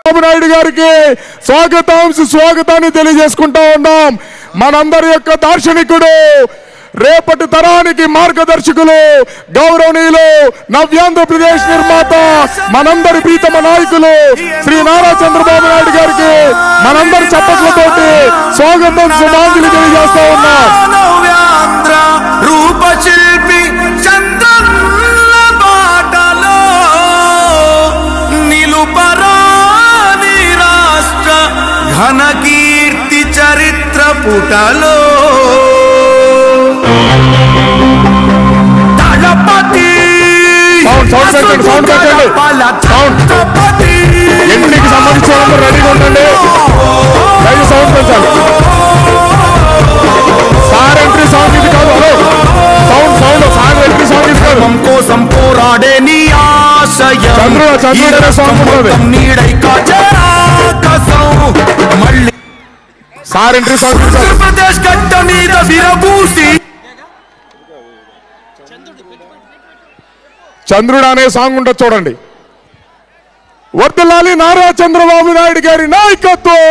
చంద్రబాబు నాయుడు గారికి స్వాగతాన్ని తెలియజేసుకుంటా ఉన్నాం. మనందరి యొక్క దార్శనికుడు, రేపటి తరానికి మార్గదర్శకులు, గౌరవనీయులు, నవ్యాంధ్రప్రదేశ్ నిర్మాత, మనందరి ప్రీతమ నాయకులు శ్రీ నారా చంద్రబాబు నాయుడు గారికి మనందరి చప్పట్లతోటి స్వాగతం శుభాంజలి తెలియజేస్తా ఉన్నాం. రూపశిల్పి చంద్రన్న బాటలో నిలుపరాని రాష్ట్ర ఘన కీర్తి చరిత్ర పుటలో ఎన్నికకి సంబంధించిన వాళ్ళు రెడీగా ఉండండి. సౌండ్ పెంచాలి. సార్ ఎంట్రీ సాంగ్ ఇది కాదు. హలో సార్ ఎంట్రీ సాంగ్ ఇది కాదు. కోసం పోరాడే నీ ఆశయం చంద్రుడు సాంగ్ ఉంటుంది. మళ్ళీ సార్ ఎంట్రీ సాంగ్ ఆంధ్రప్రదేశ్ గడ్డ మీద విరబూసి చంద్రుడు అనే సాంగ్ ఉంటుంది చూడండి. వర్ధిల్లాలి నారా చంద్రబాబు నాయుడు గారి నాయకత్వం,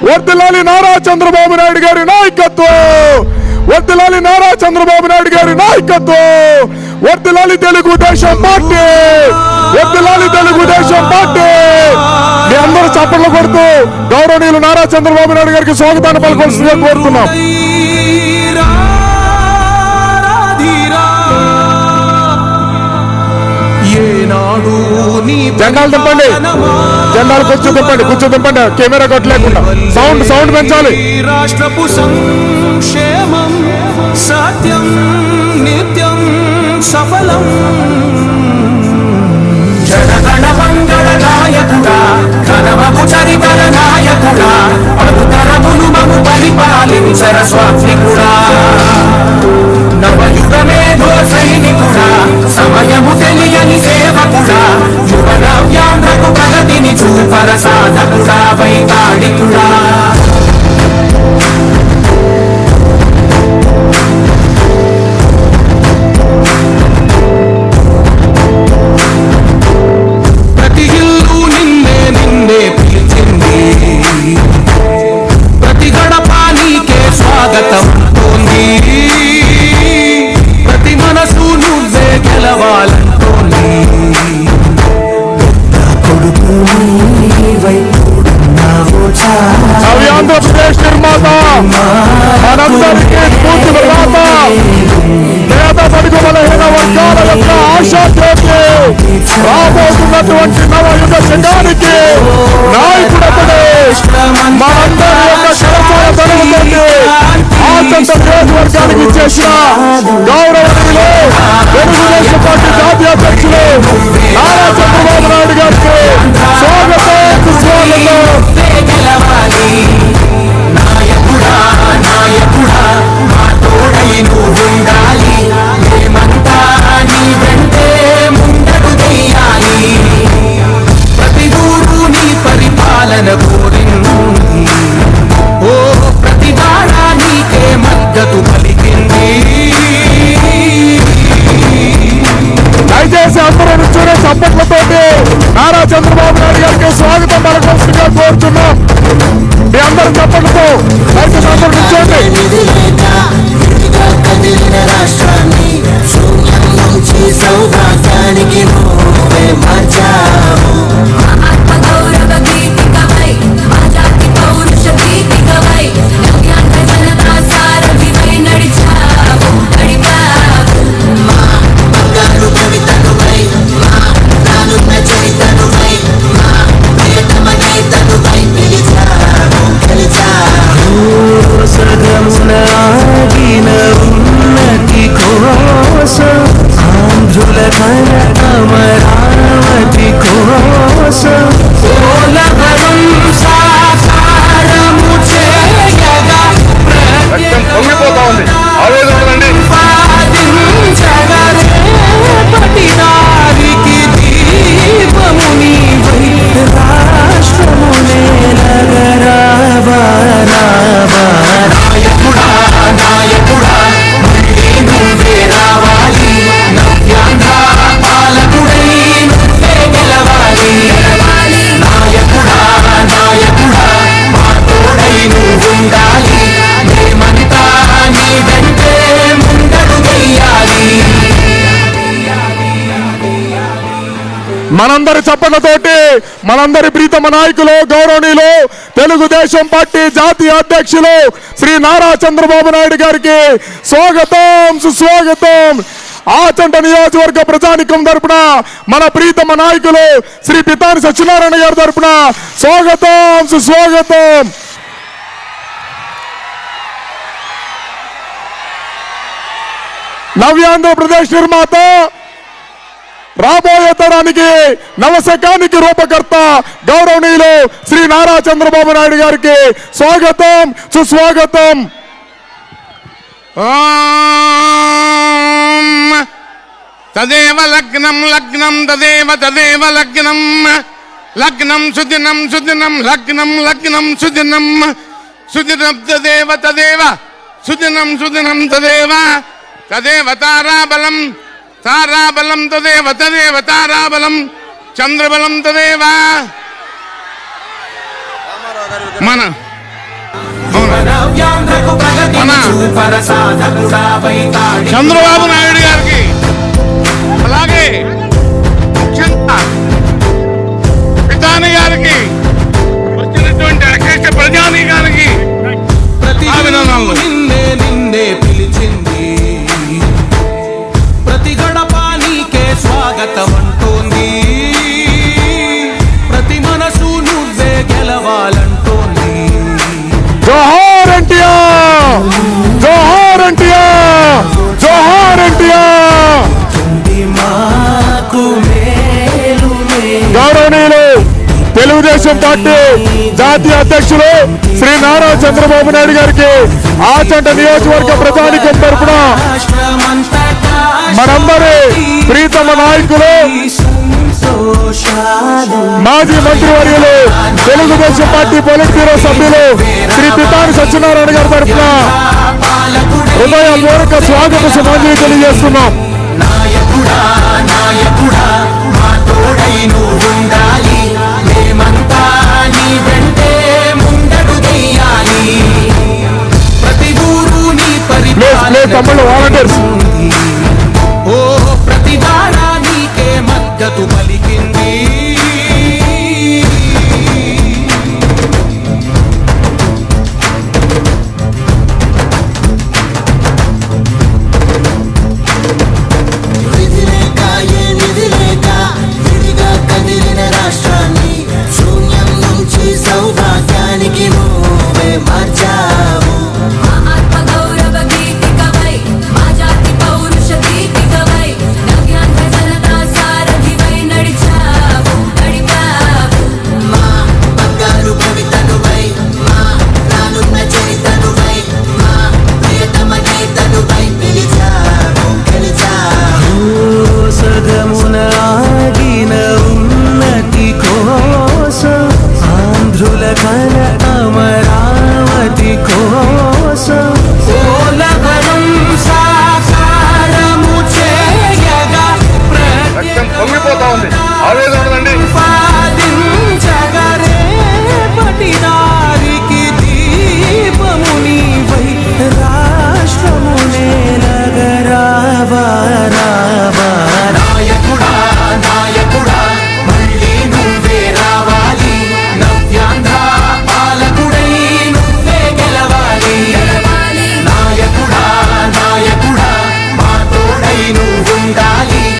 వర్ధిల్లాలి నారా చంద్రబాబు నాయుడు గారి నాయకత్వం, వర్ధిల్లాలి నారా చంద్రబాబు నాయుడు గారి నాయకత్వం, వర్ధిల్లాలి తెలుగుదేశం పార్టీ, వర్ధిల్లాలి తెలుగుదేశం పార్టీ. మీ అందరూ చప్పట్లు కొడుతూ గౌరవనీయులు నారా చంద్రబాబు నాయుడు గారికి స్వాగతాన్ని పలకొల్సిందిగా కోరుతున్నాం. జెండాలు తిప్పండి, జెండాలు కూర్చో తిప్పండి, కెమెరా కొట్టలేకుండా. సౌండ్ పెంచాలి. రాష్ట్రపు సంక్షేమం సత్యం నిత్యం సఫలం. జనగణ మంగళ నాయకుడా, ఘనమగు చరితల నాయకుడా, పలుతరములు మము పరిపాలించర స్వామికుడా, నవయుగ మేధో సైనికుడా, సమయము తెలియని సేవకుడా, యువ నవ్యాంధ్రకు ప్రగతిని చూపర సాధకుడా, వైతాళికుడా. ప్రతి ఇల్లు నిన్నే పిలిచింది, ప్రతి గడప నీకే స్వాగతం తోంది, ప్రతి మనసు నువ్వే గెలవాలంటోంది. ఆంధ్రప్రదేశ్ నిర్మాత, మనందరికీ స్ఫూర్తిని రాత, పేద బడుగు బలహీన వర్గాల యొక్క ఆశాజ్యోతి, రాబోతున్నటువంటి నవయుగ శకానికి నాయకుడతడే. మనందరి యొక్క కరచాల ధనముతోటి ఆచంత నియోజకవర్గానికి ఇచ్చేసిన గౌరవనీయులు తెలుగుదేశం పార్టీ జాతీయ అధ్యక్షులు నారా చంద్రబాబు నాయుడు గారికి స్వాగతం. నాయకుడా నాయకుడా మా తోడై నువ్వుండాలి, మేమంతా నీ వెంటే ముందడు వెయ్యాలి, ప్రతి ఊరు నీ పరిపాలన కోరింది, ఓ ప్రతి వాడ నీకే మద్దతు పలికింది. దయచేసి అందరూ నిల్చునే చప్పట్లతోటి నారా చంద్రబాబు నాయుడు గారికి స్వాగతం పలకాల్సిందిగా కోరుతున్నాం. మీ అందరూ చప్పట్లతో దయచేసి అందరూ నిల్చోండి. రాష్ట్రాన్ని శూన్యం నుంచి సౌభాగ్యానికి మార్చావు. ఆత్మగౌరవ గీతికవై, మా జాతి పౌరుష గీతికవై, నవ్యాంధ్ర జనతా సారథివై నడిచావు, నడిపావు. మా బంగారు కవితనువై, మా నానున్న చరితనువై, మా ప్రియతమ గీతనువై పిలిచావు, గెలిచావు. సగమున ఆగిన ఉన్నతి కోసం, ఆంధ్రుల ఘన అమరావతి కోసం, పోలవరం సాకారము చేయగా పొంగిపోతా ఉంది. రేపటి నారికి దీపము నీవై, రాష్ట్రము నేలగరావా రావా. నాయకుడా నాయకుడా మళ్ళీ నువ్వే రావాలి, నవ్యాంధ్ర పాలకుడై నువ్వే గెలవాలి. మనందరి చప్పట్లతోటి మనందరి ప్రీతమ నాయకులు గౌరవనీయులు తెలుగుదేశం పార్టీ జాతీయ అధ్యక్షులు శ్రీ నారా చంద్రబాబు నాయుడు గారికి స్వాగతం సుస్వాగతం. ఆచంట నియోజకవర్గ ప్రజానికం తరపున మన ప్రీతమ నాయకులు శ్రీ పితాని సత్యనారాయణ గారి తరపున స్వాగతం సుస్వాగతం. నవ్యాంధ్రప్రదేశ్ నిర్మాత, రాబోయే తరానికి నవశకానికి రూపకర్త గౌరవనీయులు శ్రీ నారా చంద్రబాబు నాయుడు గారికి స్వాగతం సుస్వాగతం. తదేవ లగ్నం లగ్నం తదేవ తదేవ లగ్నం లగ్నం సుదినం సుదినం లగ్నం లగ్నం సుదినం సుదినం తదేవ తదేవ సుదినం సుదినం తదేవ తదేవ తారాబలం తారాబలం తదేవ తదేవ తారాబలం చంద్రబలం తదేవ. మన చంద్రబాబు నాయుడు గారికి అలాగే పితాని గారికి వచ్చినటువంటి అఖిల ప్రజానీకానికి అభినందనలు. నిన్నే పిలిచింది, ప్రతి గడప నీకే స్వాగతం అంటోంది, ప్రతి మనసు నువ్వే గెలవాలంటోంది. జోహార్ ఎన్టీఆర్, జోహార్ ఎన్టీఆర్, జోహార్ ఎన్టీఆర్. గౌరవనీయులు తెలుగుదేశం పార్టీ జాతీయ అధ్యక్షులు శ్రీ నారా చంద్రబాబు నాయుడు గారికి ఆచంట నియోజకవర్గ ప్రజానికం తరపున మనందరి ప్రీతమ నాయకులు మాజీ మంత్రివర్యులు తెలుగుదేశం పార్టీ పొలిట్ బ్యూరో సభ్యులు శ్రీ పితాని సత్యనారాయణ గారి తరఫున హృదయపూర్వక స్వాగత సుమాంజలి తెలియజేస్తున్నాం. తమిళ వాలంటీర్స్ ఓ ప్రతి వారానికే మద్దతు